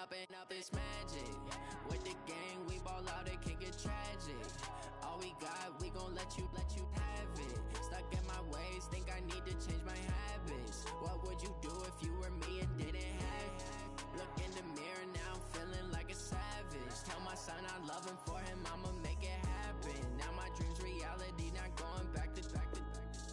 up this magic. With the gang, we ball out, it can get tragic. All we got, we gon' let you have it. Stuck in my ways, think I need to change my habits. What would you do if you were me and didn't have it? Look in the mirror now, I'm feeling like a savage. Tell my son I love him, for him I'ma make it happen. Now my dream's reality, not going back to.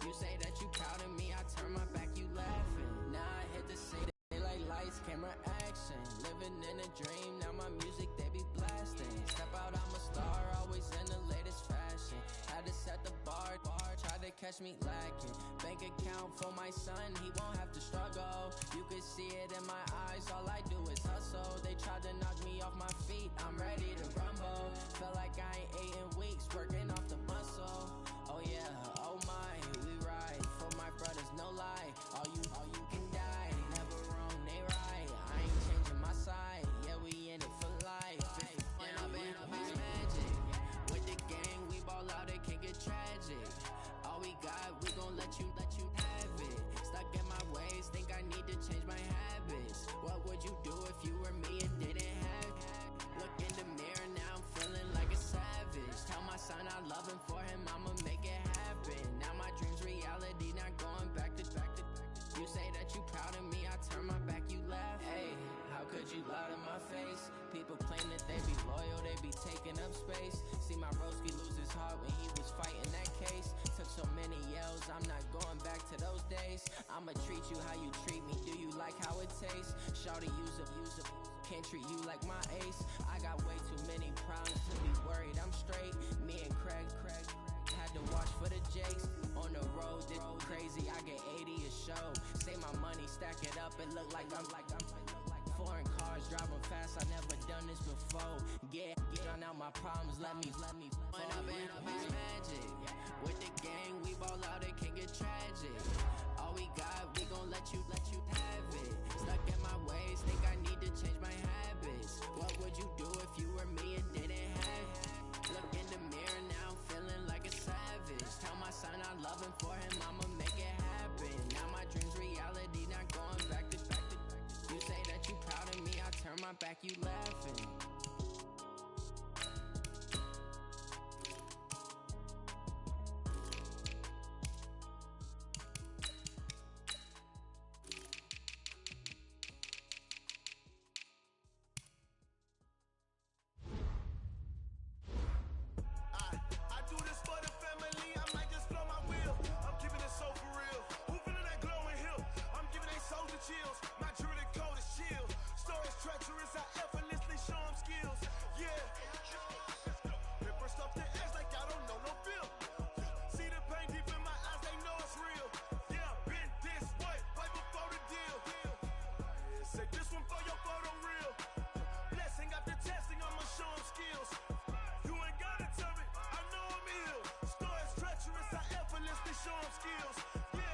You say that you proud of me, I turn my back, you laughing. Now I hit the city, like lights, camera, action. Living in a dream, now my music, they be blasting. Step out, I'm a star, always in the latest fashion. Had to set the bar, try to catch me lacking. Bank account for my son, he won't have to struggle. You can see it in my eyes, all I do is hustle. They tried to knock me off my feet, I'm ready to rumble. Felt like I ain't ate in weeks, working off the muscle. Oh yeah, oh my, we ride for my brothers, no lie. All you can die, never wrong, they right. I ain't changing my side, yeah, we in it for life. And I've been magic. With the gang, we ball out, it can get tragic. All we got, we gon' let you have it. Stuck in my ways, think I need to change my habits. What would you do if you were me and didn't have it? Look in the mirror now, I'm feeling like a savage. Tell my son I love him, for him I'ma make it happen. Now my dream's reality, not going back to. You say that you proud of me, I turn my back, you laugh. Hey, how could you lie to my face? People claim that they be loyal, they be taking up space. See my broski lose his heart when he was fighting that case. Took so many yells, I'm not going back to those days. I'ma treat you how you treat me, do you like how it tastes? Shawty, use up, can't treat you like my ace. I got way too many problems to be worried, I'm straight. Me and Craig had to watch for the Jakes. On the road, this crazy, I get 80 a show. Say my money, stack it up, it look like I'm foreign cars, driving fast, I never done this before. Get on out my problems, let me When I've been magic. With the gang, we ball out, it can get tragic. All we got, we gon' let you have it. Stuck in my ways, think I need to change my habits. What would you do if you were me and didn't have it? Look in the mirror now, I'm feeling like a savage. Tell my son I love him, for him I'ma make it happen. Now my dream's reality, not going back to. You say that you proud of me, I turn my back, you laughing. I do this for the family, I might just blow my wheel. I'm keeping it so for real. Who feeling that glowing hill? I'm giving they soldier chills. My jewelry code is chill. Stories treacherous, I effortlessly show them skills. Yeah. Paper stuff to edge like I don't know no feel. See the pain deep in my eyes, they know it's real. Yeah, been this way, right before the deal. Say this one for your photo real. Blessing after testing, I'ma show them skills. You ain't gotta tell me, I know I'm ill. Stories treacherous, I effortlessly show them skills. Yeah,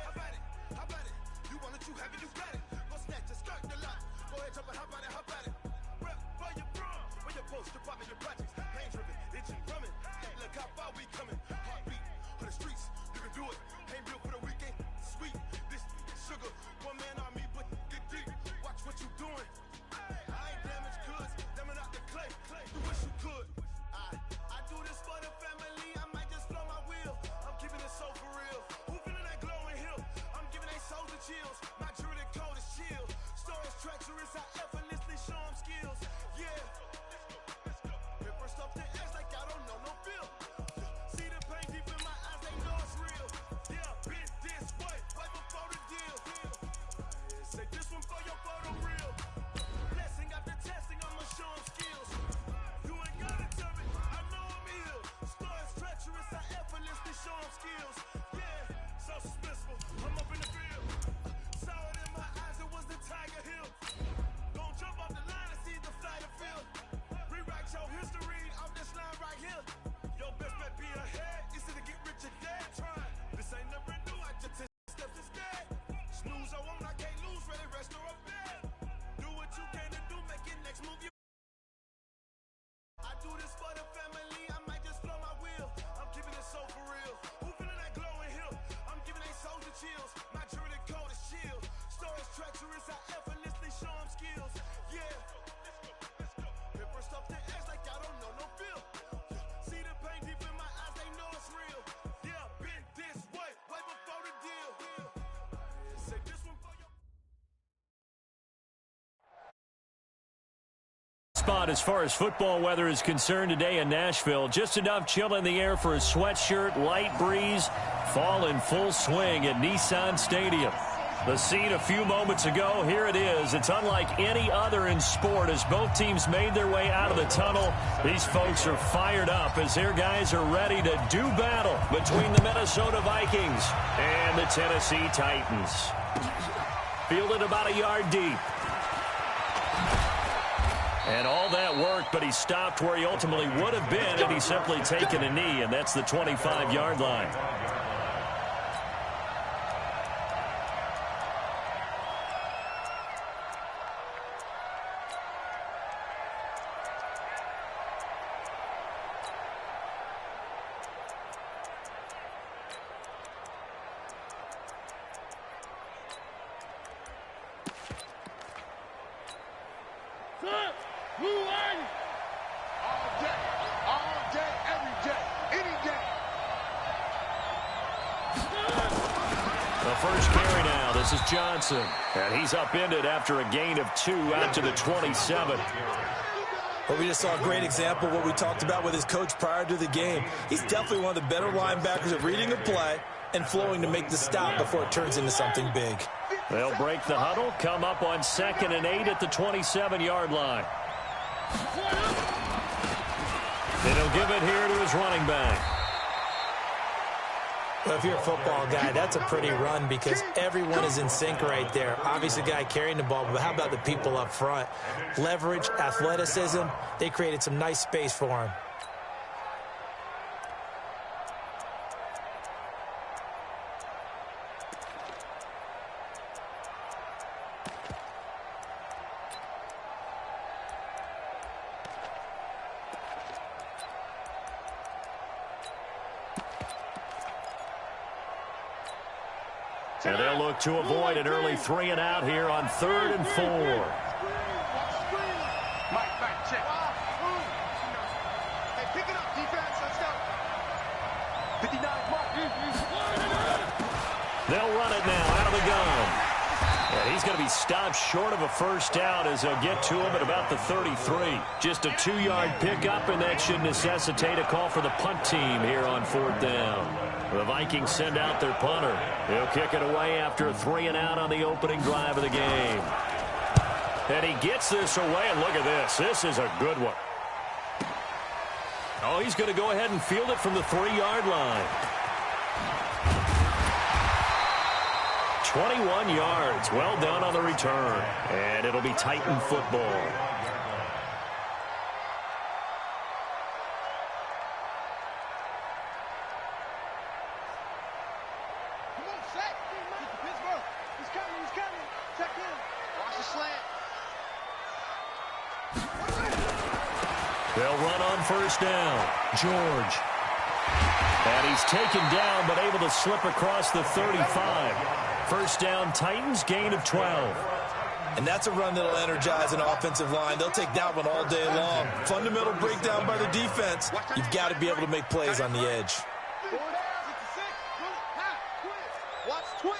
how about it? You want it, you have it, you got it. Go snatch it, start the lot. Go ahead, jump it, how about it? Rep for your prom, for your poster, popping your projects. Pain driven, itching, drumming. Look how far we coming. Heartbeat for the streets, you can do it. Ain't built for the weekend, sweet. This sugar, one man army, but get deep. Watch what you doing. I ain't damaged goods, damn it out the clay. You wish you could. I do this for the family, I might just blow my wheel. I'm keeping it so for real. Who feeling that glowing hill? I'm giving they soldier chills. My jewelry code is chill. Stories treacherous, I effortlessly show them skills. Yeah. Paper stuff to edge like I don't know no feel. See the pain deep in my eyes, they know it's real. Yeah, been this way, right before the deal. Say this one for your photo real. Blessing after testing, I'ma show them skills. You ain't got it. spot as far as football weather is concerned today in Nashville. Just enough chill in the air for a sweatshirt, light breeze, fall in full swing at Nissan Stadium. The scene a few moments ago, here it is. It's unlike any other in sport as both teams made their way out of the tunnel. These folks are fired up as their guys are ready to do battle between the Minnesota Vikings and the Tennessee Titans. Fielded about a yard deep. And all that worked, but he stopped where he ultimately would have been had he simply taken a knee, and that's the 25-yard line. First carry now. This is Johnson. And he's upended after a gain of 2 out to the 27. Well, we just saw a great example of what we talked about with his coach prior to the game. He's definitely one of the better linebackers at reading a play and flowing to make the stop before it turns into something big. They'll break the huddle, come up on 2nd and 8 at the 27-yard line. And he'll give it here to his running back. Well, if you're a football guy, that's a pretty run because everyone is in sync right there. Obviously, the guy carrying the ball, but how about the people up front? Leverage, athleticism, they created some nice space for him. And they'll look to avoid an early 3 and out here on 3rd and 4. Check. Hey, pick it up, defense. Let's go. 59, mark. They'll run it now out of the gun. And he's going to be stopped short of a first down as they'll get to him at about the 33. Just a 2-yard pickup, and that should necessitate a call for the punt team here on 4th down. The Vikings send out their punter. He'll kick it away after a 3 and out on the opening drive of the game. And he gets this away, and look at this. This is a good one. Oh, he's going to go ahead and field it from the 3-yard line. 21 yards. Well done on the return. And it'll be Titan football. They'll run on first down. George. And he's taken down, but able to slip across the 35. First down, Titans, gain of 12. And that's a run that'll energize an offensive line. They'll take that one all day long. Fundamental breakdown by the defense. You've got to be able to make plays on the edge. Watch twins.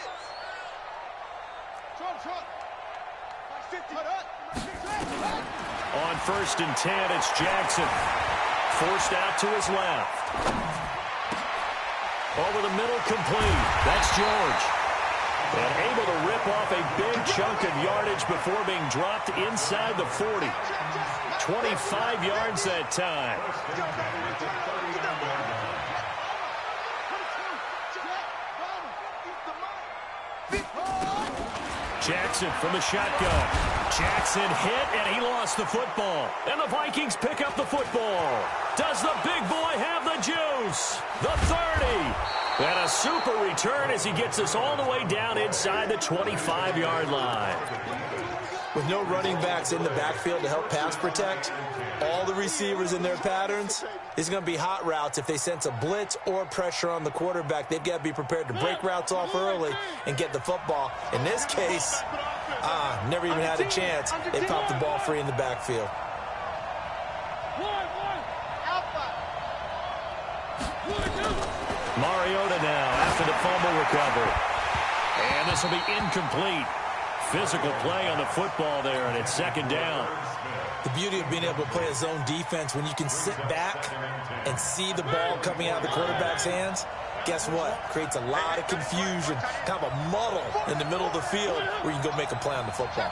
On 1st and 10, it's Jackson. Forced out to his left. Over the middle, complete. That's George. And able to rip off a big chunk of yardage before being dropped inside the 40. 25 yards that time. Jackson from the shotgun. Jackson hit, and he lost the football. And the Vikings pick up the football. Does the big boy have the juice? The 30. And a super return as he gets us all the way down inside the 25-yard line. With no running backs in the backfield to help pass protect, all the receivers in their patterns, it's going to be hot routes. If they sense a blitz or pressure on the quarterback, they've got to be prepared to break routes off early and get the football. In this case, never even had a chance. They popped the ball free in the backfield. Mariota now after the fumble recovery. And this will be incomplete. Physical play on the football there, and it's 2nd down. The beauty of being able to play a zone defense when you can sit back and see the ball coming out of the quarterback's hands, guess what? Creates a lot of confusion, kind of a muddle in the middle of the field where you can go make a play on the football.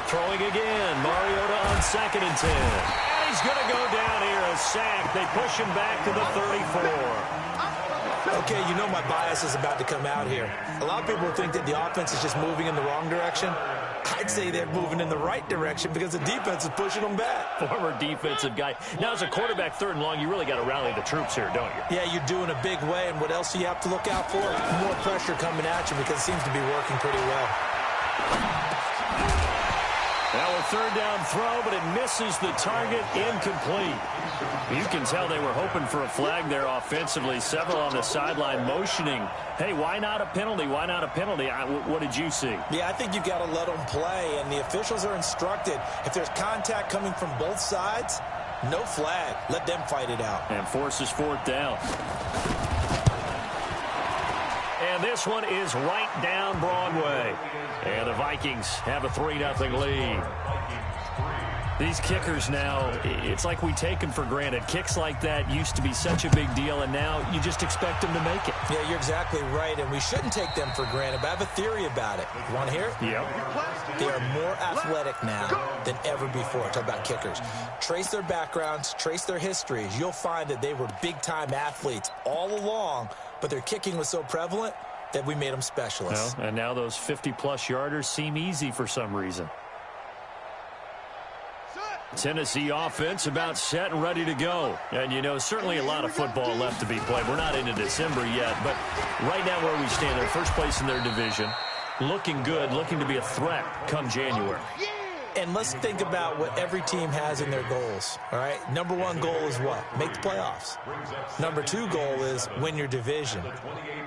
Throwing again, Mariota on 2nd and 10. And he's going to go down here, a sack. They push him back to the 34. Okay, you know my bias is about to come out here. A lot of people think that the offense is just moving in the wrong direction. I'd say they're moving in the right direction because the defense is pushing them back. Former defensive guy. Now, as a quarterback 3rd and long, you really got to rally the troops here, don't you? Yeah, you're doing a big way, and what else do you have to look out for? More pressure coming at you because it seems to be working pretty well. Now a 3rd down throw, but it misses the target, incomplete. You can tell they were hoping for a flag there offensively. Several on the sideline motioning, hey, why not a penalty? Why not a penalty? What did you see? Yeah, I think you got to let them play, and the officials are instructed. If there's contact coming from both sides, no flag. Let them fight it out. And forces 4th down. And this one is right down Broadway. And the Vikings have a 3-0 lead. These kickers now, it's like we take them for granted. Kicks like that used to be such a big deal, and now you just expect them to make it. Yeah, you're exactly right, and we shouldn't take them for granted, but I have a theory about it. You want to hear it? Yep. They are more athletic now than ever before. Talk about kickers. Trace their backgrounds, trace their histories. You'll find that they were big-time athletes all along, but their kicking was so prevalent that we made them specialists. Well, and now those 50-plus yarders seem easy for some reason. Tennessee offense about set and ready to go. And, you know, certainly a lot of football left to be played. We're not into December yet, but right now where we stand, they're first place in their division. Looking good, looking to be a threat come January. And let's think about what every team has in their goals, all right? Number 1 goal is what? Make the playoffs. Number 2 goal is win your division.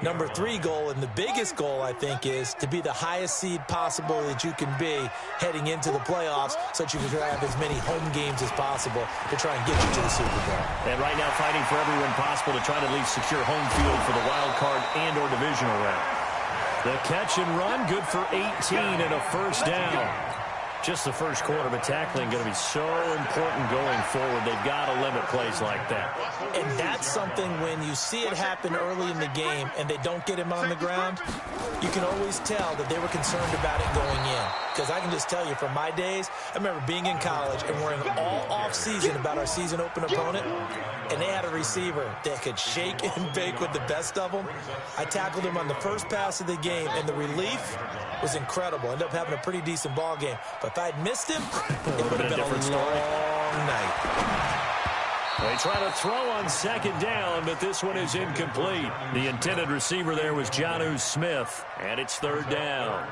Number 3 goal, and the biggest goal, I think, is to be the highest seed possible that you can be heading into the playoffs so that you can have as many home games as possible to try and get you to the Super Bowl. And right now fighting for every win possible to try to at least secure home field for the wild card and or divisional round. The catch and run, good for 18 and a 1st down. Just the first quarter, but tackling going to be so important going forward. They've got to limit plays like that. And that's something when you see it happen early in the game and they don't get him on the ground, you can always tell that they were concerned about it going in. Because I can just tell you from my days, I remember being in college and worrying all off-season about our season open opponent, and they had a receiver that could shake and bake with the best of them. I tackled him on the first pass of the game, and the relief was incredible. Ended up having a pretty decent ball game. But if I'd missed him, it would have been a long night. They try to throw on 2nd down, but this one is incomplete. The intended receiver there was Jonnu Smith, and it's 3rd down.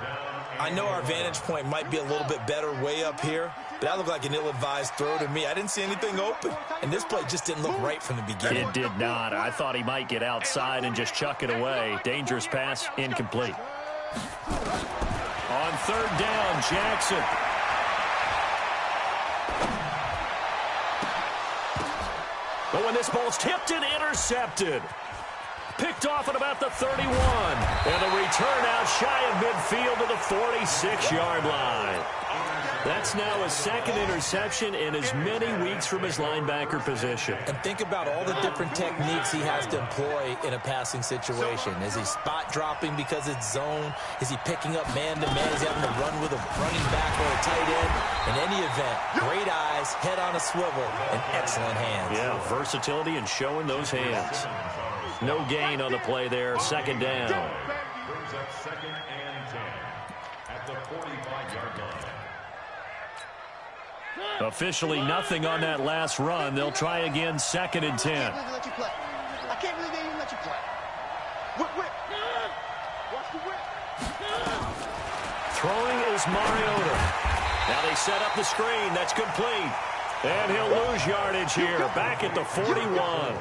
I know our vantage point might be a little bit better way up here, but that looked like an ill-advised throw to me. I didn't see anything open, and this play just didn't look right from the beginning. It did not. I thought he might get outside and just chuck it away. Dangerous pass, incomplete. On 3rd down, Jackson. But when this ball's tipped and intercepted, picked off at about the 31. And a return out shy of midfield to the 46-yard line. That's now his 2nd interception in as many weeks from his linebacker position. And think about all the different techniques he has to employ in a passing situation. Is he spot dropping because it's zone? Is he picking up man-to-man? Is he having to run with a running back or a tight end? In any event, great eyes, head on a swivel, and excellent hands. Yeah, versatility and showing those hands. No gain on the play there, 2nd down. Brings up 2nd and 10 at the 45-yard line. Officially nothing on that last run. They'll try again, 2nd and 10. I can't believe they even let you play. Whip. Watch the whip. Throwing is Mariota. Now they set up the screen. That's complete. And he'll lose yardage here. Back at the 41.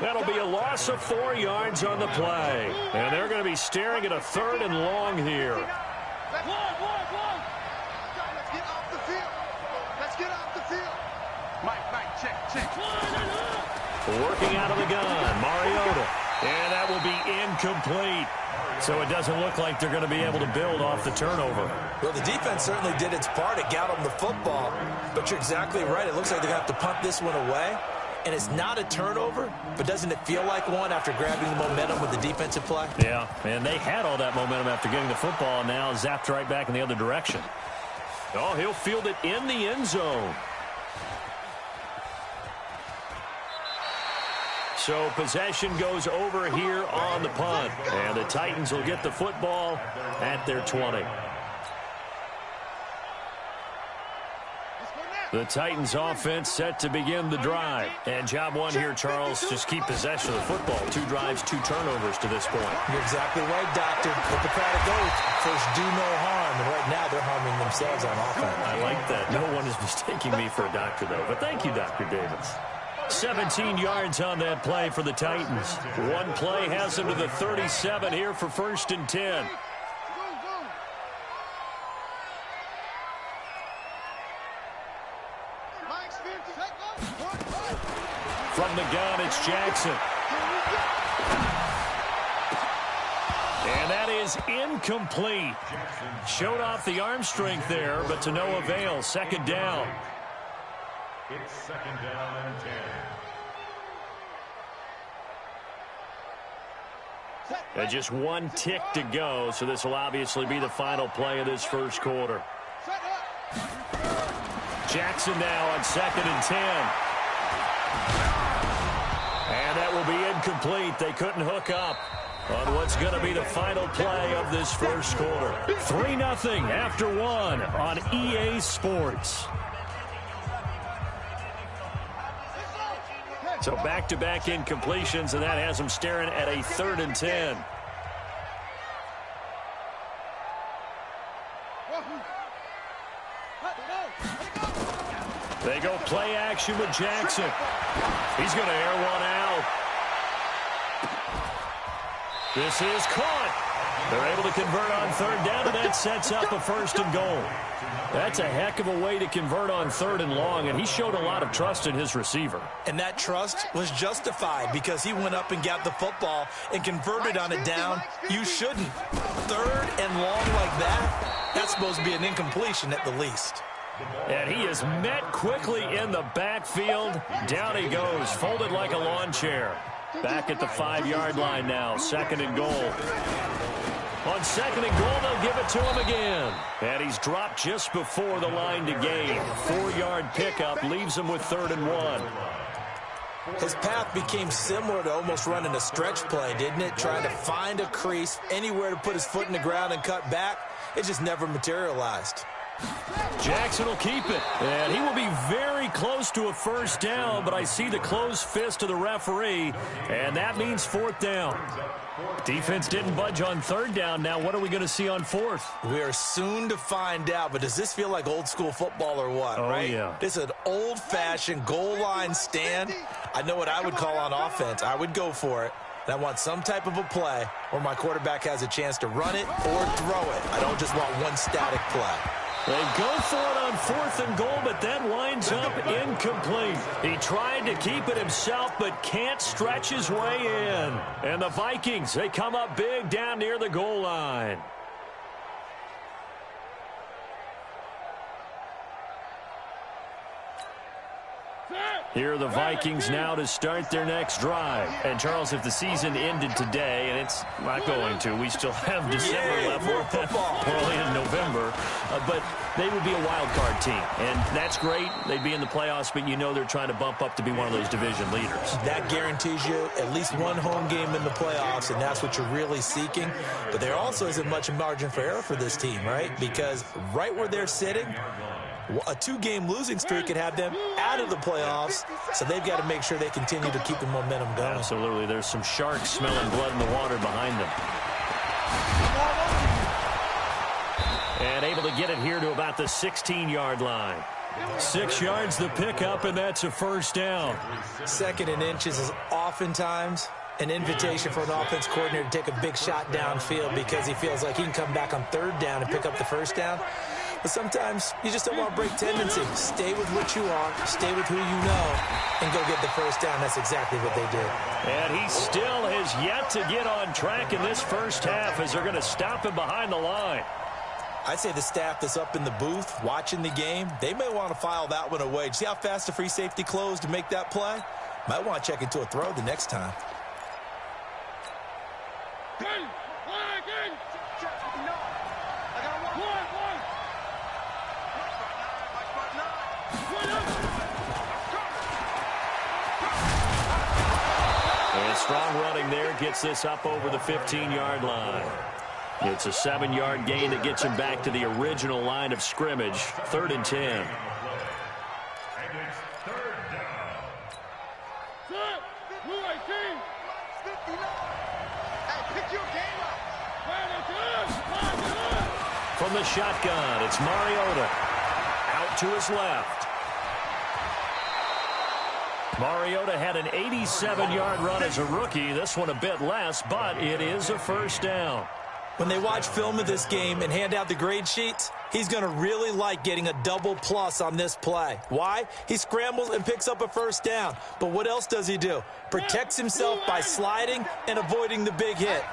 That'll be a loss of 4 yards on the play. And they're going to be staring at a 3rd and long here. Working out of the gun, Mariota. And that will be incomplete. So it doesn't look like they're going to be able to build off the turnover. Well, the defense certainly did its part. It got them the football. But you're exactly right. It looks like they're going to have to punt this one away. And it's not a turnover, but doesn't it feel like one after grabbing the momentum with the defensive play? Yeah, and they had all that momentum after getting the football, and now zapped right back in the other direction. Oh, he'll field it in the end zone. So possession goes over here on the punt. And the Titans will get the football at their 20. The Titans offense set to begin the drive. And job one here, Charles, just keep possession of the football. 2 drives, 2 turnovers to this point. You're exactly right, Doctor. Hippocratic oath. First, do no harm. And right now, they're harming themselves on offense. I like that. No one is mistaking me for a doctor, though. But thank you, Dr. Davis. 17 yards on that play for the Titans. One play has them to the 37 here for 1st and 10. From the gun, it's Jackson. And that is incomplete. Showed off the arm strength there, but to no avail. 2nd down. It's 2nd down and 10. And just 1 tick to go, so this will obviously be the final play of this first quarter. Jackson now on 2nd and 10. And that will be incomplete. They couldn't hook up on what's going to be the final play of this first quarter. 3-0 after 1 on EA Sports. So back-to-back incompletions, and that has them staring at a 3rd and 10. They go play action with Jackson. He's going to air one out. This is caught. They're able to convert on 3rd down, and that sets up a 1st and goal. That's a heck of a way to convert on 3rd and long, and he showed a lot of trust in his receiver. And that trust was justified because he went up and got the football and converted on a down. You shouldn't. 3rd and long like that, that's supposed to be an incompletion at the least. And he is met quickly in the backfield. Down he goes, folded like a lawn chair. Back at the 5-yard line now, 2nd and goal. On 2nd and goal, they'll give it to him again. And he's dropped just before the line to gain. 4-yard pickup leaves him with 3rd and 1. His path became similar to almost running a stretch play, didn't it? Trying to find a crease, anywhere to put his foot in the ground and cut back. It just never materialized. Jackson will keep it, and he will be very close to a 1st down, but I see the closed fist of the referee, and that means 4th down. Defense didn't budge on 3rd down. Now what are we going to see on 4th? We are soon to find out, but does this feel like old school football or what, right? Yeah. This is an old-fashioned goal line stand. I know what I would call on offense. I would go for it. And I want some type of a play where my quarterback has a chance to run it or throw it. I don't just want one static play. They go for it on 4th and goal, but that winds up incomplete. He tried to keep it himself, but can't stretch his way in. And the Vikings, they come up big down near the goal line. Here are the Vikings now to start their next drive. And, Charles, if the season ended today, and it's not going to, we still have December left. We're only in November. But they would be a wild card team. And that's great. They'd be in the playoffs, but you know they're trying to bump up to be one of those division leaders. That guarantees you at least one home game in the playoffs, and that's what you're really seeking. But there also isn't much margin for error for this team, right? Because right where they're sitting, a 2-game losing streak could have them out of the playoffs, so they've got to make sure they continue to keep the momentum going. Absolutely. There's some sharks smelling blood in the water behind them. And able to get it here to about the 16-yard line. 6 yards the pickup, and that's a 1st down. 2nd and inches is oftentimes an invitation for an offense coordinator to take a big shot downfield because he feels like he can come back on 3rd down and pick up the 1st down. But sometimes you just don't want to break tendency. Stay with what you are, stay with who you know, and go get the first down. That's exactly what they did. And he still has yet to get on track in this first half as they're going to stop him behind the line. I'd say the staff that's up in the booth watching the game, they may want to file that one away. See how fast the free safety closed to make that play? Might want to check into a throw the next time. And strong running there gets this up over the 15-yard line. It's a 7-yard gain that gets him back to the original line of scrimmage, 3rd and 10. And it's 3rd down. From the shotgun, it's Mariota. Out to his left. Mariota had an 87-yard run as a rookie. This one a bit less, but it is a first down. When they watch film of this game and hand out the grade sheets, he's going to really like getting a double plus on this play. Why? He scrambles and picks up a first down. But what else does he do? Protects himself by sliding and avoiding the big hit.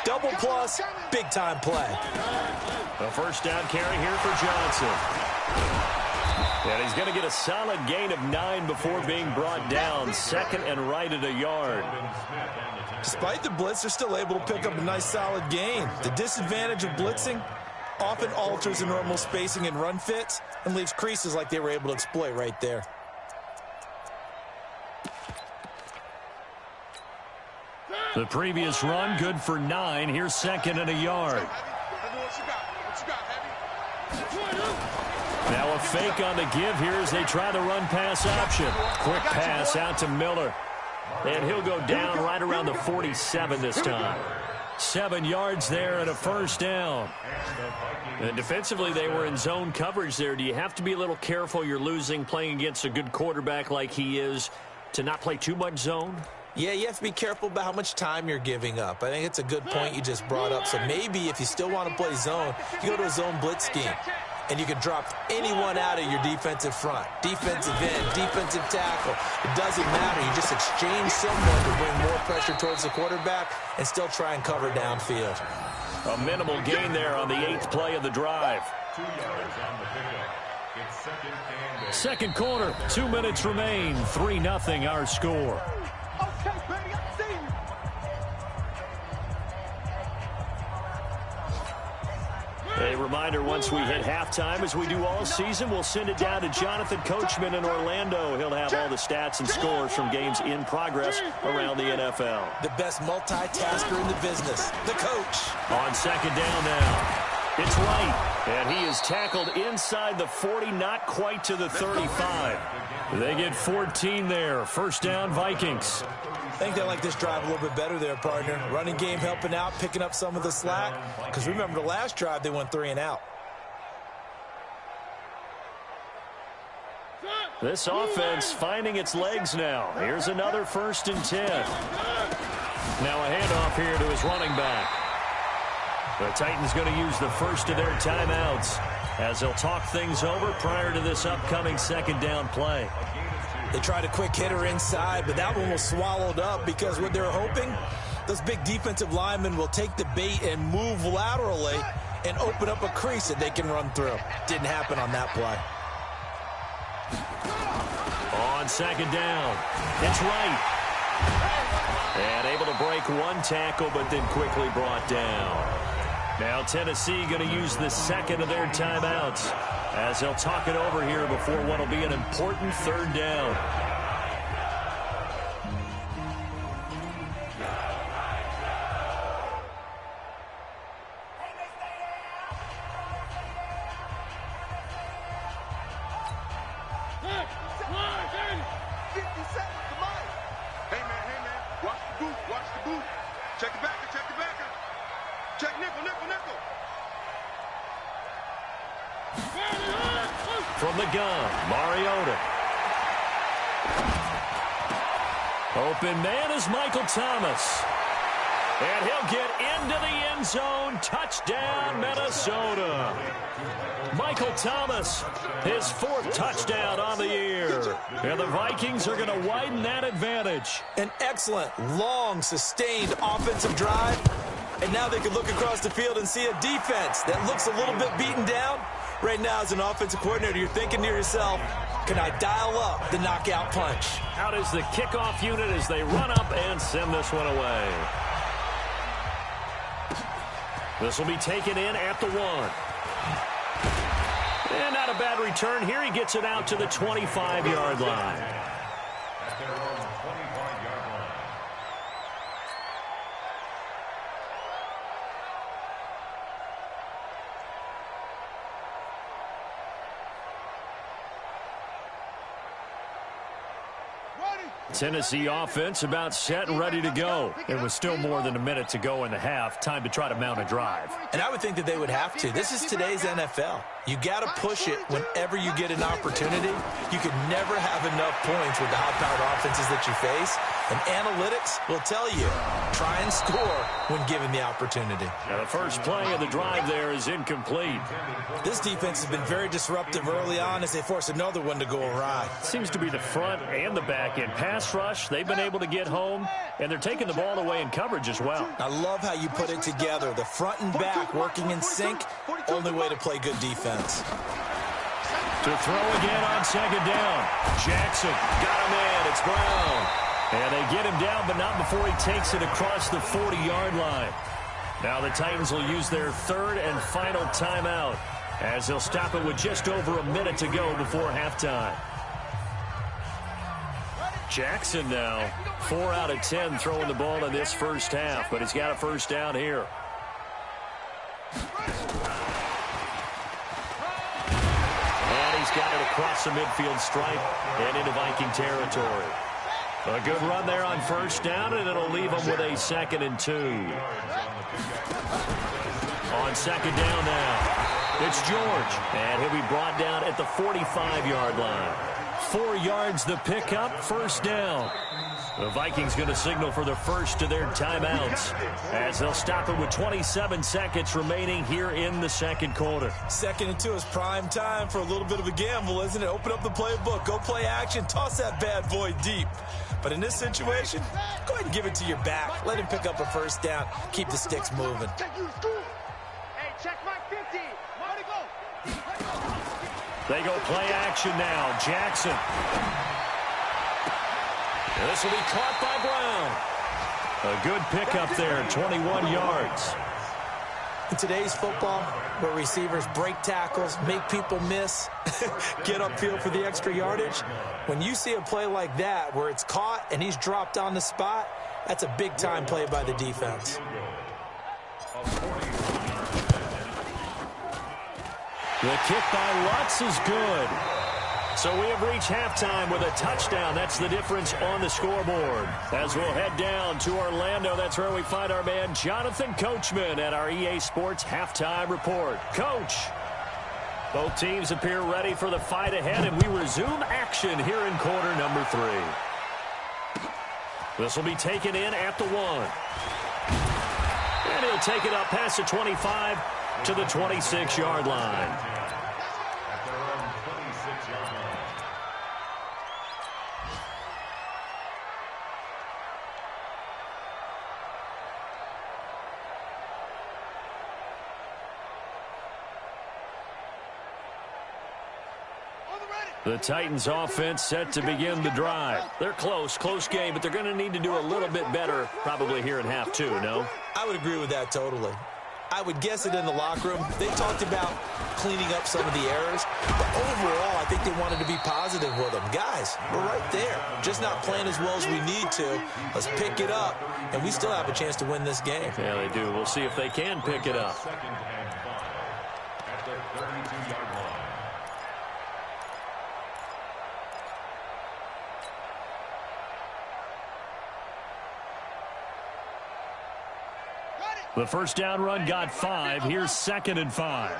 Double plus, big-time play. A first down carry here for Johnson. And he's going to get a solid gain of 9 before being brought down. 2nd and right at a yard. Despite the blitz, they're still able to pick up a nice solid gain. The disadvantage of blitzing often alters the normal spacing and run fits and leaves creases like they were able to exploit right there. The previous run good for 9. Here's 2nd and a yard. Now a fake on the give here as they try the run pass option. Quick pass out to Miller. And he'll go down right around the 47 this time. 7 yards there and a first down. And defensively, they were in zone coverage there. Do you have to be a little careful you're losing playing against a good quarterback like he is to not play too much zone? Yeah, you have to be careful about how much time you're giving up. I think it's a good point you just brought up. So maybe if you still want to play zone, you go to a zone blitz scheme. And you can drop anyone out of your defensive front. Defensive end, defensive tackle. It doesn't matter. You just exchange someone to bring more pressure towards the quarterback and still try and cover downfield. A minimal gain there on the 8th play of the drive. 2 yards on the pickup. It's 2nd and 8. Second quarter, 2 minutes remain. 3-0 our score. Okay, baby, I see you. A reminder, once we hit halftime, as we do all season, we'll send it down to Jonathan Coachman in Orlando. He'll have all the stats and scores from games in progress around the NFL. The best multitasker in the business, the coach. On 2nd down now. It's right, and he is tackled inside the 40, not quite to the 35. They get 14 there. First down, Vikings. I think they like this drive a little bit better there, partner. Running game helping out, picking up some of the slack. Because remember, the last drive, they went 3 and out. This offense finding its legs now. Here's another 1st and 10. Now a handoff here to his running back. The Titans going to use the first of their timeouts as they'll talk things over prior to this upcoming 2nd down play. They tried a quick hitter inside, but that one was swallowed up because what they're hoping, those big defensive linemen will take the bait and move laterally and open up a crease that they can run through. Didn't happen on that play. On 2nd down, it's right. And able to break one tackle, but then quickly brought down. Now Tennessee going to use the 2nd of their timeouts as they'll talk it over here before what will be an important 3rd down. From the gun, Mariota. Open man is Michael Thomas. And he'll get into the end zone. Touchdown, Minnesota. Michael Thomas, his 4th touchdown on the year. And the Vikings are going to widen that advantage. An excellent, long, sustained offensive drive. And now they can look across the field and see a defense that looks a little bit beaten down. Right now, as an offensive coordinator, you're thinking to yourself, can I dial up the knockout punch? Out is the kickoff unit as they run up and send this one away. This will be taken in at the 1. And not a bad return here. He gets it out to the 25-yard line. At their own 25-yard line. Tennessee offense about set and ready to go. It was still more than a minute to go in the half. Time to try to mount a drive. And I would think that they would have to. This is today's NFL. You got to push it whenever you get an opportunity. You could never have enough points with the high-powered offenses that you face. And analytics will tell you, try and score when given the opportunity. Now the first play of the drive there is incomplete. This defense has been very disruptive early on as they force another one to go awry. Seems to be the front and the back end. Pass rush, they've been able to get home, and they're taking the ball away in coverage as well. I love how you put it together. The front and back working in sync, only way to play good defense. To throw again on 2nd down. Jackson got him in. It's Brown. And they get him down, but not before he takes it across the 40-yard line. Now the Titans will use their 3rd and final timeout as they'll stop it with just over a minute to go before halftime. Jackson now 4 out of 10 throwing the ball in this first half, but he's got a first down here. And he's got it across the midfield stripe and into Viking territory. A good run there on first down, and it'll leave them with a 2nd and 2. On 2nd down now, it's George, and he'll be brought down at the 45-yard line. 4 yards the pickup, first down. The Vikings going to signal for the first of their timeouts as they'll stop it with 27 seconds remaining here in the second quarter. 2nd and 2 is prime time for a little bit of a gamble, isn't it? Open up the playbook, go play action, toss that bad boy deep. But in this situation, go ahead and give it to your back. Let him pick up a first down. Keep the sticks moving. Hey, check my 50. Let it go. They go play action now. Jackson. And this will be caught by Brown. A good pickup there, 21 yards. In today's football, where receivers break tackles, make people miss, get upfield for the extra yardage, when you see a play like that where it's caught and he's dropped on the spot, that's a big-time play by the defense. The kick by Lutz is good. So we have reached halftime with a touchdown. That's the difference on the scoreboard. As we'll head down to Orlando, that's where we find our man Jonathan Coachman at our EA Sports Halftime Report. Coach, both teams appear ready for the fight ahead, and we resume action here in quarter number 3. This will be taken in at the 1. And he'll take it up past the 25 to the 26-yard line. The Titans offense set to begin the drive. They're close game, but they're going to need to do a little bit better probably here in half 2, no? I would agree with that totally. I would guess it in the locker room. They talked about cleaning up some of the errors, but overall, I think they wanted to be positive with them. Guys, we're right there. Just not playing as well as we need to. Let's pick it up, and we still have a chance to win this game. Yeah, they do. We'll see if they can pick it up. 2nd and 5 at the 32-yard line. The first down run got 5. Here's 2nd and 5.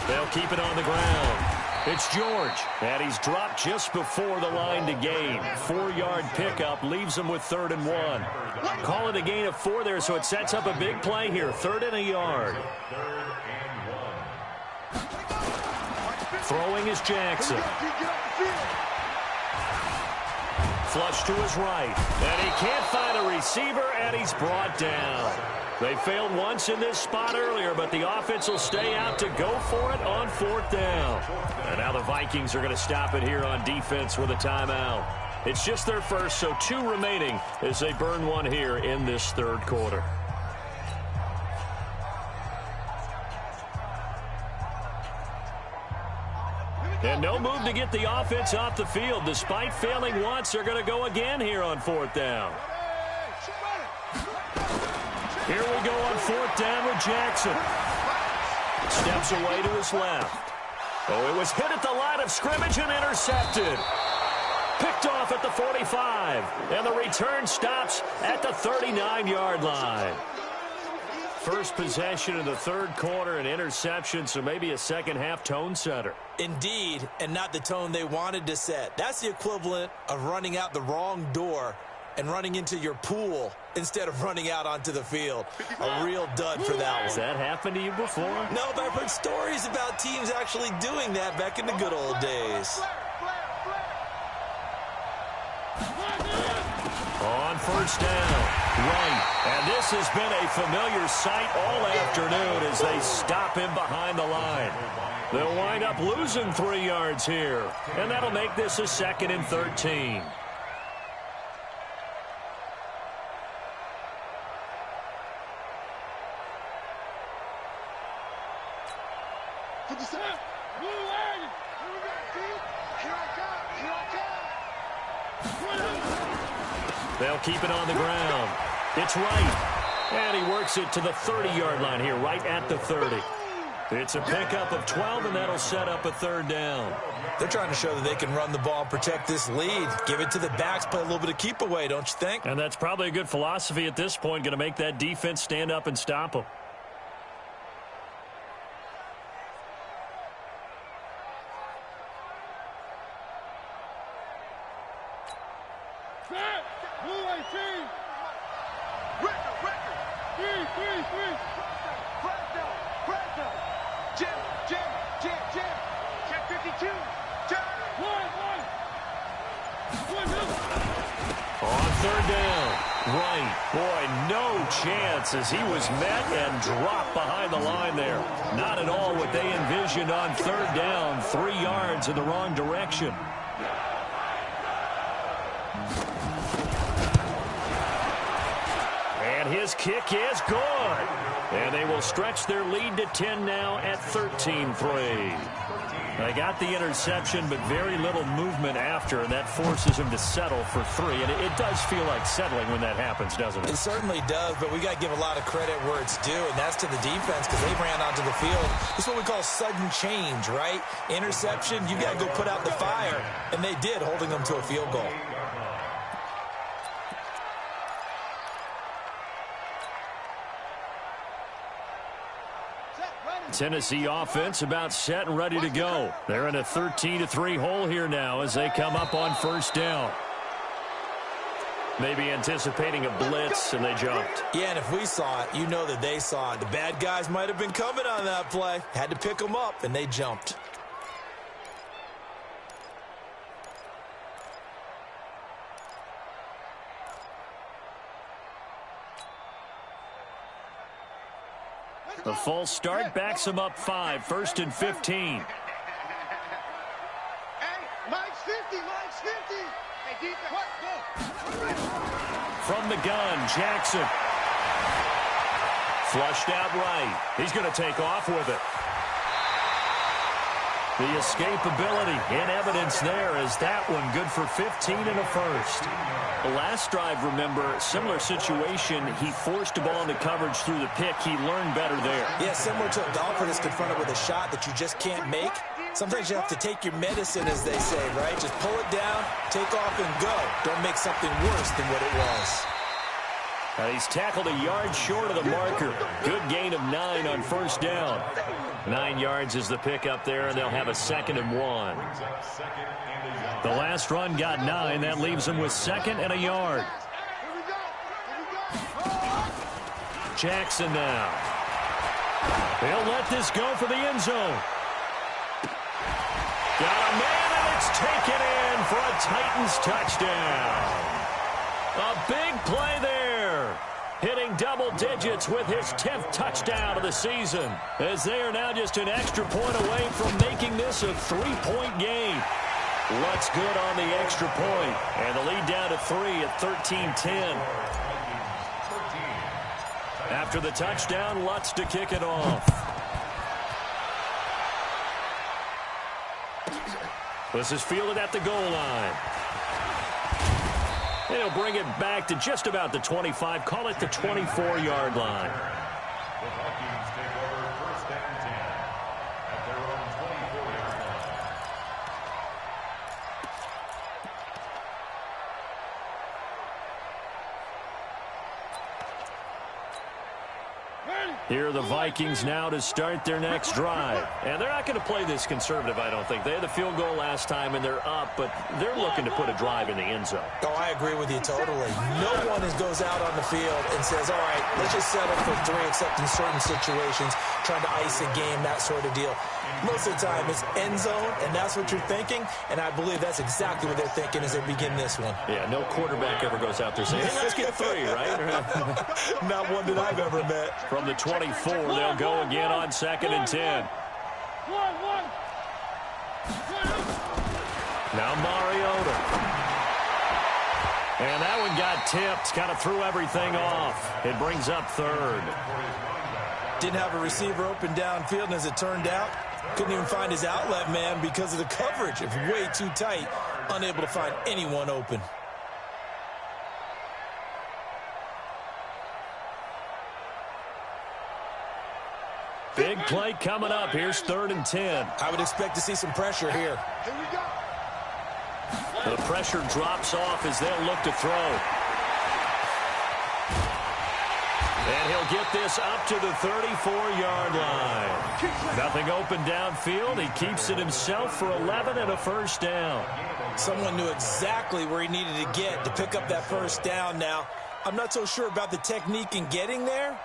They'll keep it on the ground. It's George, and he's dropped just before the line to gain. 4-yard pickup leaves him with 3rd and 1. Call it a gain of 4 there, so it sets up a big play here. 3rd and a yard. Throwing is Jackson. Flush to his right. And he can't find a receiver, and he's brought down. They failed once in this spot earlier, but the offense will stay out to go for it on 4th down. And now the Vikings are going to stop it here on defense with a timeout. It's just their first, so 2 remaining as they burn one here in this 3rd quarter. And no move to get the offense off the field. Despite failing once, they're going to go again here on 4th down. Here we go on 4th down with Jackson. Steps away to his left. Oh, it was hit at the line of scrimmage and intercepted. Picked off at the 45. And the return stops at the 39-yard line. First possession in the 3rd quarter, an interception, so maybe a second-half tone setter. Indeed, and not the tone they wanted to set. That's the equivalent of running out the wrong door and running into your pool instead of running out onto the field. A real dud for that one. Has that happened to you before? No, but I've heard stories about teams actually doing that back in the good old days. On 1st down, right. And this has been a familiar sight all afternoon as they stop him behind the line. They'll wind up losing 3 yards here, and that'll make this a 2nd and 13. They'll keep it on the ground. It's right. And he works it to the 30-yard line here, right at the 30. It's a pickup of 12, and that'll set up a 3rd down. They're trying to show that they can run the ball and protect this lead. Give it to the backs, play a little bit of keep away, don't you think? And that's probably a good philosophy at this point, going to make that defense stand up and stop them. As he was met and dropped behind the line there. Not at all what they envisioned on 3rd down. 3 yards in the wrong direction. And his kick is good. And they will stretch their lead to 10 now at 13-3. They got the interception, but very little movement after, and that forces him to settle for 3. And it does feel like settling when that happens, doesn't it? It certainly does, but we got to give a lot of credit where it's due, and that's to the defense because they ran onto the field. This is what we call sudden change, right? Interception, you got to go put out the fire, and they did, holding them to a field goal. Tennessee offense about set and ready to go. They're in a 13-3 hole here now as they come up on 1st down. Maybe anticipating a blitz, and they jumped. Yeah, and if we saw it, you know that they saw it. The bad guys might have been coming on that play. Had to pick them up, and they jumped. The false start backs him up 5, 1st and 15. Hey, Mike's 50, Mike's 50. Hey, defense, what? Go. From the gun, Jackson. Flushed out right. He's going to take off with it. The escapability in evidence there is that one good for 15 and a 1st. The last drive, remember, similar situation. He forced the ball into coverage through the pick. He learned better there. Yeah, similar to a golfer that's confronted with a shot that you just can't make. Sometimes you have to take your medicine, as they say, right? Just pull it down, take off, and go. Don't make something worse than what it was. He's tackled a yard short of the marker. Good gain of 9 on on first down. 9 yards is the pickup there, and they'll have a 2nd and 1. The last run got 9. That leaves them with 2nd and a yard. Jackson now. He'll let this go for the end zone. Got a man, and it's taken in for a Titans touchdown. A big play there. Hitting double digits with his 10th touchdown of the season, as they are now just an extra point away from making this a 3-point game. Lutz good on the extra point, and the lead down to 3 at 13-10. After the touchdown, Lutz to kick it off. This is fielded at the goal line. And he'll bring it back to just about the 25, call it the 24-yard line. The Vikings take over 1st and 10 at their own 24-yard line. Here are the Vikings now to start their next drive. And they're not going to play this conservative, I don't think. They had the field goal last time, and they're up, but they're looking to put a drive in the end zone. Oh, I agree with you totally. No one goes out on the field and says, all right, let's just settle for 3, except in certain situations, trying to ice a game, that sort of deal. Most of the time, it's end zone, and that's what you're thinking, and I believe that's exactly what they're thinking as they begin this one. Yeah, no quarterback ever goes out there saying, hey, let's get 3, right? Not one that I've ever met. From the 24, they'll go again on 2nd and 10. Now Mariota. And that one got tipped, kind of threw everything off. It brings up 3rd. Didn't have a receiver open downfield, and as it turned out, couldn't even find his outlet man because of the coverage. It was way too tight, unable to find anyone open. Big play coming up. Here's 3rd and 10. I would expect to see some pressure here. The pressure drops off as they'll look to throw. And he'll get this up to the 34-yard line. Nothing open downfield. He keeps it himself for 11 and a first down. Someone knew exactly where he needed to get to pick up that first down now. I'm not so sure about the technique in getting there,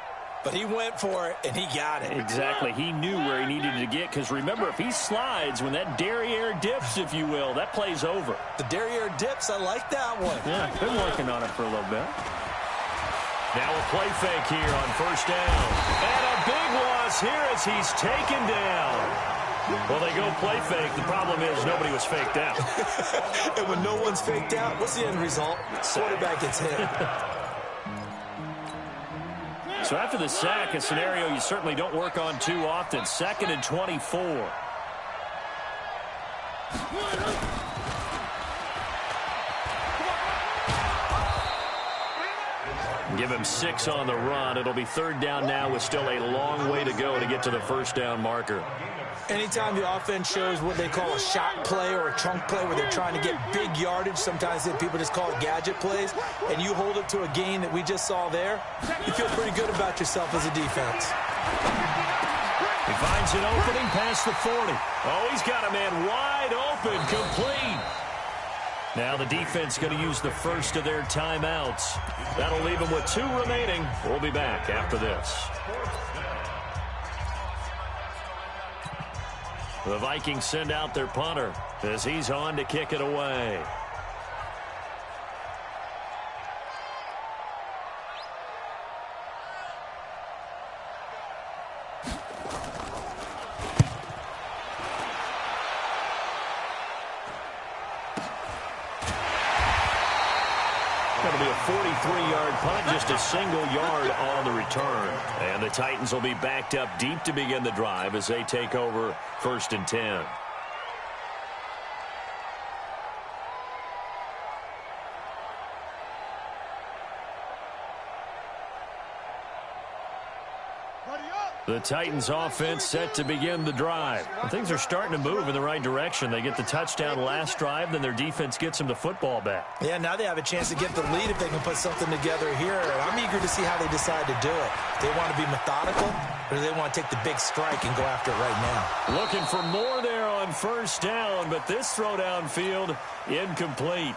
but he went for it, and he got it. Exactly. He knew where he needed to get, because remember, if he slides, when that derriere dips, if you will, that play's over. The derriere dips, I like that one. Yeah, been working on it for a little bit. Now a play fake here on first down. And a big loss here as he's taken down. Well, they go play fake. The problem is nobody was faked out. And when no one's faked out, what's the end result? Quarterback gets hit. So after the sack, a scenario you certainly don't work on too often. 2nd and 24. Give him 6 on the run. It'll be 3rd down now with still a long way to go to get to the first down marker. Anytime the offense shows what they call a shot play or a chunk play where they're trying to get big yardage, sometimes people just call it gadget plays, and you hold it to a gain that we just saw there, you feel pretty good about yourself as a defense. He finds an opening past the 40. Oh, he's got a man wide open, complete. Now the defense going to use the first of their timeouts. That'll leave them with 2 remaining. We'll be back after this. The Vikings send out their punter as he's on to kick it away. That'll be a 43-yard punt, just a single yard on the return. And the Titans will be backed up deep to begin the drive as they take over 1st and 10. The Titans offense set to begin the drive. And things are starting to move in the right direction. They get the touchdown last drive, then their defense gets them the football back. Yeah, now they have a chance to get the lead if they can put something together here. And I'm eager to see how they decide to do it. They want to be methodical, or do they want to take the big strike and go after it right now? Looking for more there on first down, but this throw downfield incomplete.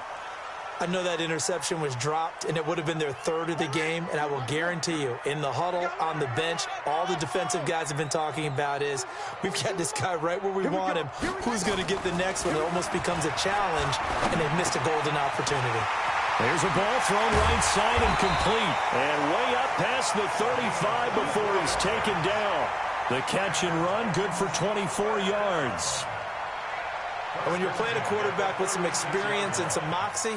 I know that interception was dropped, and it would have been their third of the game, and I will guarantee you, in the huddle, on the bench, all the defensive guys have been talking about is, we've got this guy right where we want him. Who's going to get the next one? It almost becomes a challenge, and they've missed a golden opportunity. There's a ball thrown right side and complete, and way up past the 35 before he's taken down. The catch and run, good for 24 yards. And when you're playing a quarterback with some experience and some moxie,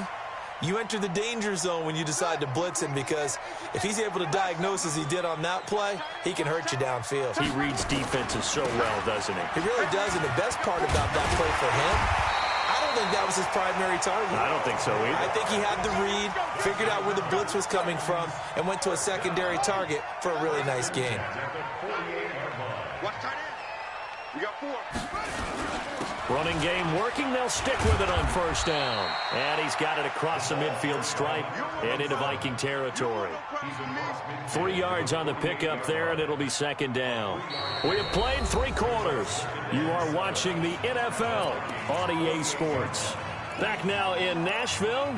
you enter the danger zone when you decide to blitz him, because if he's able to diagnose as he did on that play, he can hurt you downfield. He reads defenses so well, doesn't he? He really does, and the best part about that play for him, I don't think that was his primary target. I don't think so either. I think he had the read, figured out where the blitz was coming from, and went to a secondary target for a really nice gain. Watch tight end. You got 4. Running game working. They'll stick with it on first down. And he's got it across the midfield stripe and into Viking territory. 3 yards on the pickup there, and it'll be second down. We have played 3 quarters. You are watching the NFL on EA Sports. Back now in Nashville.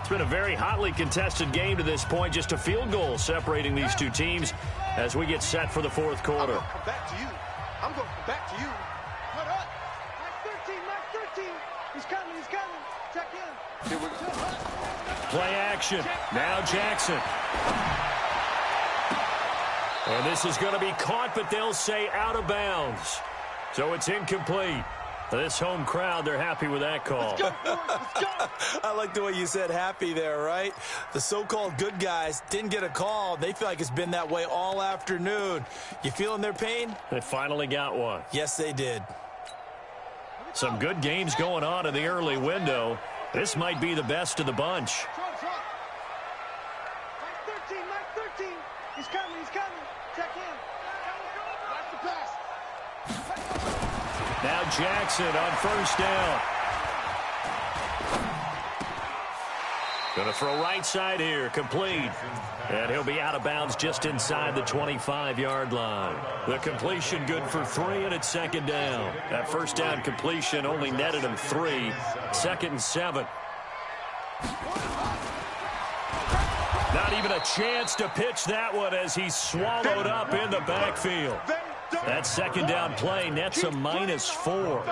It's been a very hotly contested game to this point. Just a field goal separating these two teams as we get set for the fourth quarter. I'm going to come back to you. I'm going to come back to you. Put up. Mike 13. He's coming. Check in. Here we go. Play action. Now Jackson. And this is going to be caught, but they'll say out of bounds. So it's incomplete. This home crowd, they're happy with that call. Let's go, boys. Let's go. I like the way you said happy there, right? The so-called good guys didn't get a call. They feel like it's been that way all afternoon. You feeling their pain? They finally got one. Yes, they did. Some good games going on in the early window. This might be the best of the bunch. Mike 13. He's coming. Check in. Watch the pass. Now Jackson on first down. Going to throw right side here, complete. And he'll be out of bounds just inside the 25-yard line. The completion good for 3, and it's second down. That first down completion only netted him 3. Second and 7. Not even a chance to pitch that one as he's swallowed up in the backfield. That second down play nets a -4.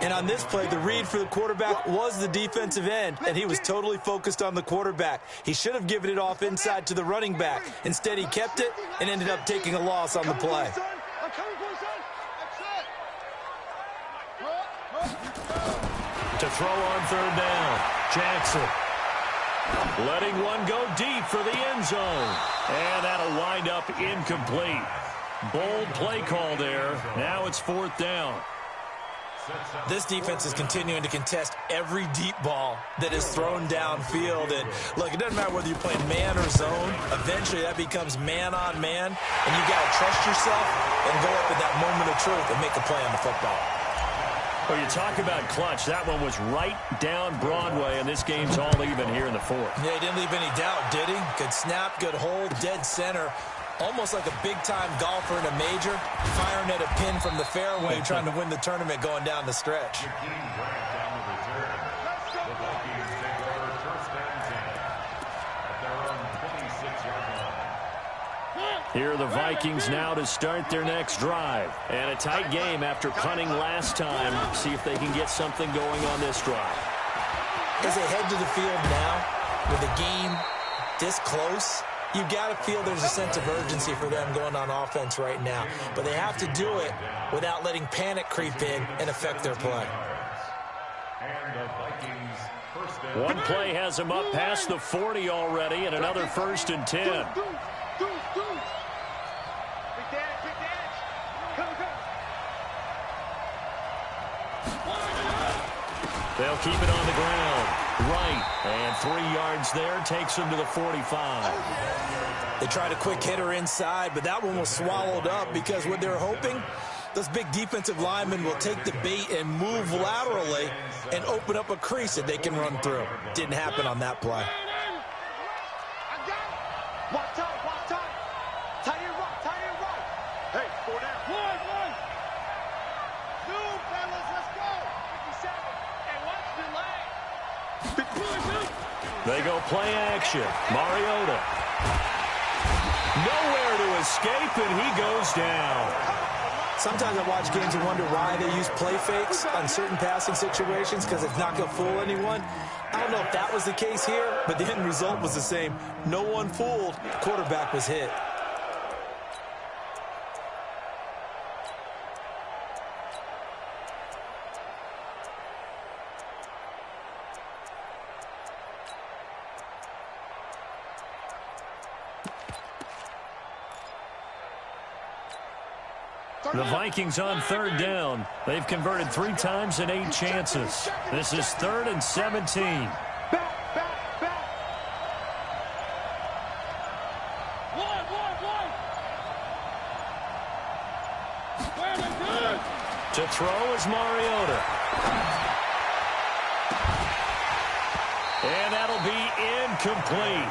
And on this play, the read for the quarterback was the defensive end, and he was totally focused on the quarterback. He should have given it off inside to the running back. Instead, he kept it and ended up taking a loss on the play. To throw on third down, Jackson. Letting one go deep for the end zone. And that'll wind up incomplete. Bold play call there. Now it's fourth down. This defense is continuing to contest every deep ball that is thrown downfield. And look, it doesn't matter whether you're playing man or zone. Eventually, that becomes man on man. And you got to trust yourself and go up at that moment of truth and make a play on the football. Well, you talk about clutch. That one was right down Broadway, and this game's all even here in the fourth. Yeah, he didn't leave any doubt, did he? Good snap, good hold, dead center. Almost like a big-time golfer in a major, firing at a pin from the fairway, trying to win the tournament going down the stretch. Here are the Vikings now to start their next drive. And a tight game after punting last time. See if they can get something going on this drive. As they head to the field now, with the game this close, you've got to feel there's a sense of urgency for them going on offense right now. But they have to do it without letting panic creep in and affect their play. One play has them up past the 40 already, and another first and 10. They'll keep it on the ground. Right. And 3 yards there takes them to the 45. They tried a quick hitter inside, but that one was swallowed up because what they're hoping, those big defensive linemen will take the bait and move laterally and open up a crease that they can run through. Didn't happen on that play. Hey, 4 down. One. Zoom, fellas, let's go. 57. Hey, watch the leg. They go play action. Mariota. Nowhere to escape, and he goes down. Sometimes I watch games and wonder why they use play fakes on certain passing situations because it's not going to fool anyone. I don't know if that was the case here, but the end result was the same. No one fooled. The quarterback was hit. The Vikings on third down. They've converted 3 times in 8 chances. This is 3rd and 17. Back. One. Very good. To throw is Mariota. And that'll be incomplete.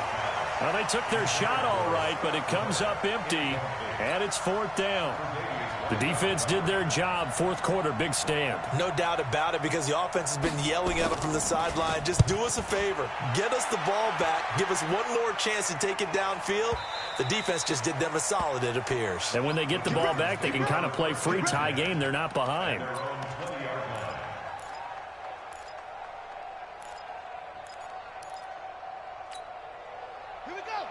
Well, they took their shot all right, but it comes up empty, and it's 4th down. The defense did their job. 4th quarter, big stand. No doubt about it, because the offense has been yelling at them from the sideline. Just do us a favor. Get us the ball back. Give us one more chance to take it downfield. The defense just did them a solid, it appears. And when they get the ball back, they can kind of play free tie game. They're not behind.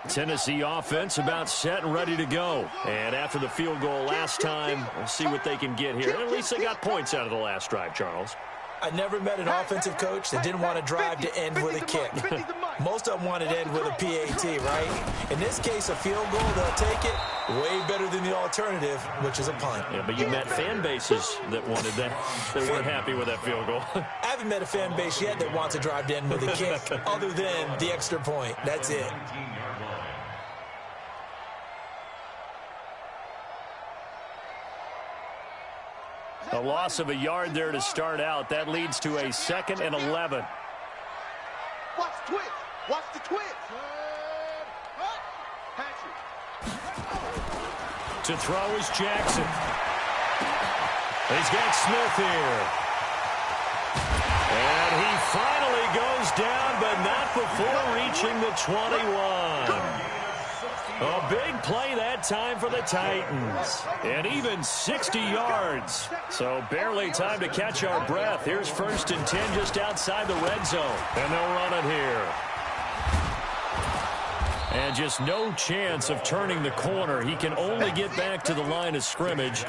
Tennessee offense about set and ready to go. And after the field goal last time, we'll see what they can get here. At least they got points out of the last drive, Charles. I never met an offensive coach that didn't want to drive to end with a kick. Most of them wanted to end with a PAT, right? In this case, a field goal, they'll take it. Way better than the alternative, which is a punt. Yeah, but you met fan bases that wanted that. They weren't happy with that field goal. I haven't met a fan base yet that wants to drive to end with a kick, other than the extra point. That's it. A loss of a yard there to start out. That leads to a 2nd and 11. Watch the twist. Watch the twist. To throw is Jackson. He's got Smith here. And he finally goes down, but not before reaching the 21. A big play that time for the Titans. And even 60 yards. So barely time to catch our breath. Here's 1st and 10 just outside the red zone. And they'll run it here. And just no chance of turning the corner. He can only get back to the line of scrimmage.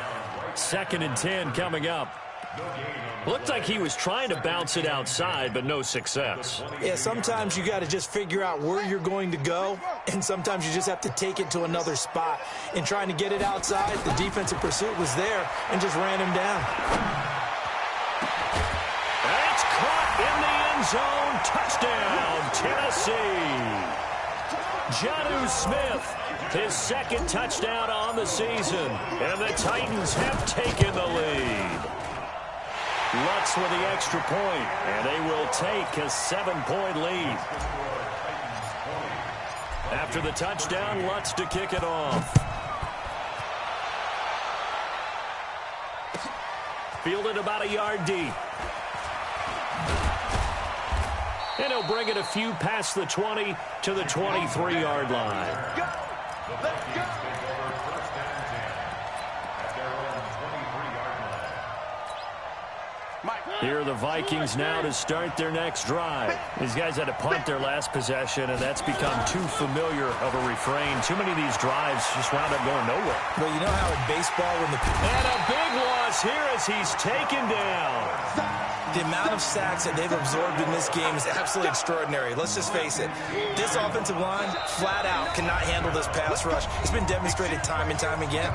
2nd and 10 coming up. Looked like he was trying to bounce it outside, but no success. Yeah, sometimes you got to just figure out where you're going to go, and sometimes you just have to take it to another spot. In trying to get it outside, the defensive pursuit was there and just ran him down. And it's caught in the end zone. Touchdown, Tennessee. Jonnu Smith, his 2nd touchdown on the season, and the Titans have taken the lead. Lutz with the extra point, and they will take a 7-point lead. After the touchdown, Lutz to kick it off. Fielded about a yard deep. And he'll bring it a few past the 20 to the 23-yard line. Let's go. Here are the Vikings now to start their next drive. These guys had to punt their last possession, and that's become too familiar of a refrain. Too many of these drives just wound up going nowhere. Well, you know how in baseball when the... And a big loss here as he's taken down. The amount of sacks that they've absorbed in this game is absolutely extraordinary. Let's just face it. This offensive line, flat out, cannot handle this pass rush. It's been demonstrated time and time again.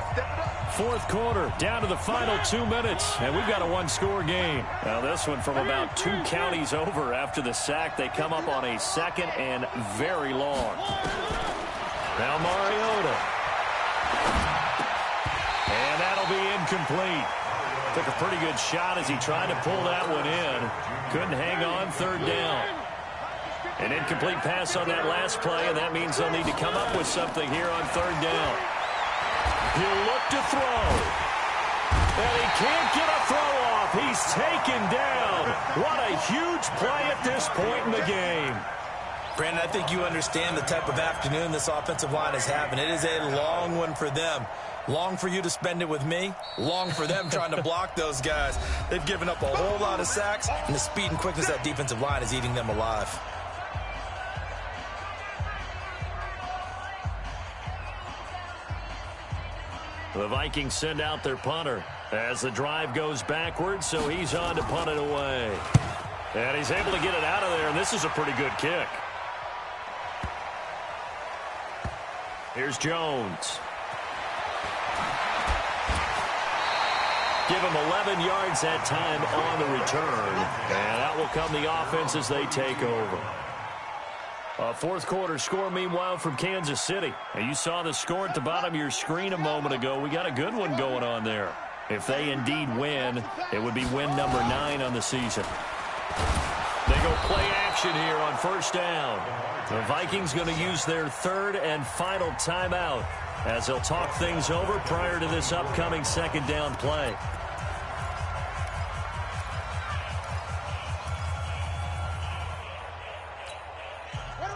4th quarter, down to the final 2 minutes, and we've got a 1-score game. Now this one from about 2 counties over after the sack. They come up on a 2nd and very long. Now Mariota. And that'll be incomplete. Took a pretty good shot as he tried to pull that one in. Couldn't hang on, 3rd down. An incomplete pass on that last play, and that means they'll need to come up with something here on 3rd down. He'll look to throw. And he can't get a throw off. He's taken down. What a huge play at this point in the game. Brandon, I think you understand the type of afternoon this offensive line is having. It is a long one for them. Long for you to spend it with me. Long for them trying to block those guys. They've given up a whole lot of sacks, and the speed and quickness of that defensive line is eating them alive. The Vikings send out their punter as the drive goes backwards, so he's on to punt it away. And he's able to get it out of there, and this is a pretty good kick. Here's Jones. Give him 11 yards that time on the return. And that will come the offense as they take over. A fourth quarter score, meanwhile, from Kansas City. And you saw the score at the bottom of your screen a moment ago. We got a good one going on there. If they indeed win, it would be win number 9 on the season. They go play action here on first down. The Vikings going to use their third and final timeout as they'll talk things over prior to this upcoming second down play.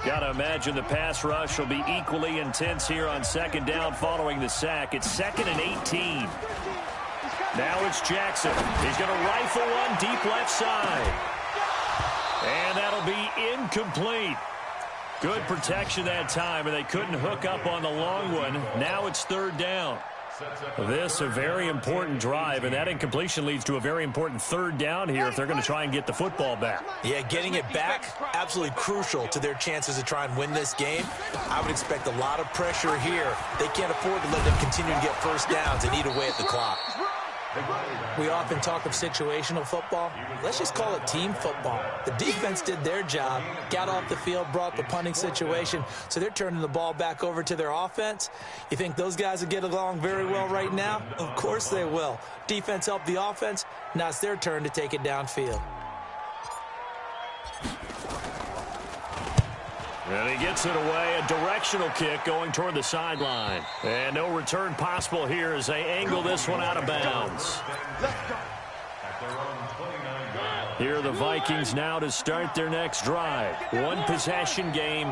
Got to imagine the pass rush will be equally intense here on second down following the sack. It's 2nd and 18. Now it's Jackson. He's going to rifle one deep left side. And that'll be incomplete. Good protection that time, and they couldn't hook up on the long one. Now it's third down. This a very important drive, and that incompletion leads to a very important third down here if they're going to try and get the football back. Yeah, getting it back, absolutely crucial to their chances to try and win this game. I would expect a lot of pressure here. They can't afford to let them continue to get first downs and eat away at the clock. We often talk of situational football. Let's just call it team football. The defense did their job, got off the field, brought the punting situation, so they're turning the ball back over to their offense. You think those guys will get along very well right now? Of course they will. Defense helped the offense. Now it's their turn to take it downfield. And he gets it away, a directional kick going toward the sideline. And no return possible here as they angle this one out of bounds. Here are the Vikings now to start their next drive. One possession game.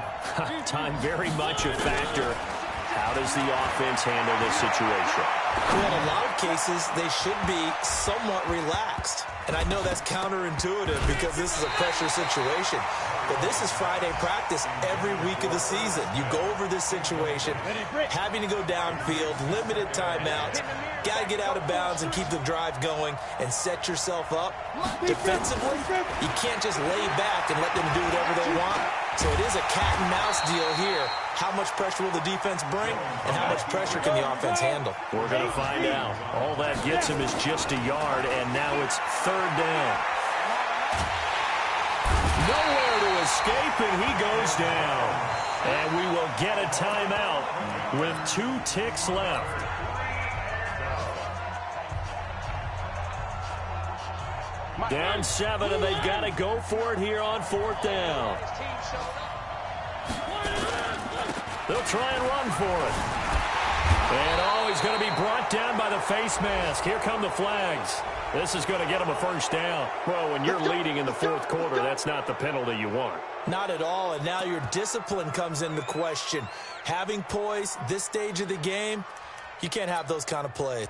Time very much a factor. How does the offense handle this situation? Well, in a lot of cases, they should be somewhat relaxed. And I know that's counterintuitive because this is a pressure situation. But this is Friday practice every week of the season. You go over this situation, having to go downfield, limited timeouts, got to get out of bounds and keep the drive going and set yourself up. Defensively, you can't just lay back and let them do whatever they want. So it is a cat and mouse deal here. How much pressure will the defense bring and how much pressure can the offense handle? We're going to find out. All that gets him is just a yard, and now it's third down. Nowhere to escape, and he goes down. And we will get a timeout with 2 ticks left. Down 7, and they've got to go for it here on fourth down. They'll try and run for it. And, he's going to be brought down by the face mask. Here come the flags. This is going to get him a first down. Well, when you're leading in the fourth quarter, that's not the penalty you want. Not at all, and now your discipline comes into question. Having poise, this stage of the game, you can't have those kind of plays.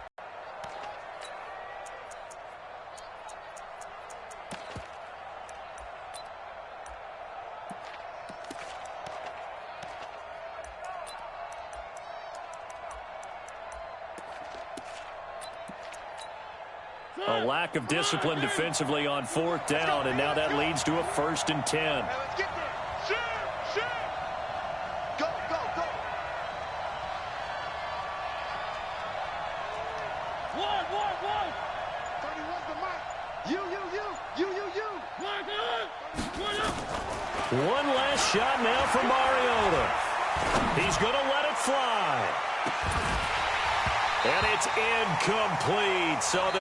A lack of discipline defensively on fourth down, and now that leads to a 1st and 10. Let's get there. Shoot! Go! One! 31's the mark. You. One last shot now from Mariota. He's going to let it fly. And it's incomplete. So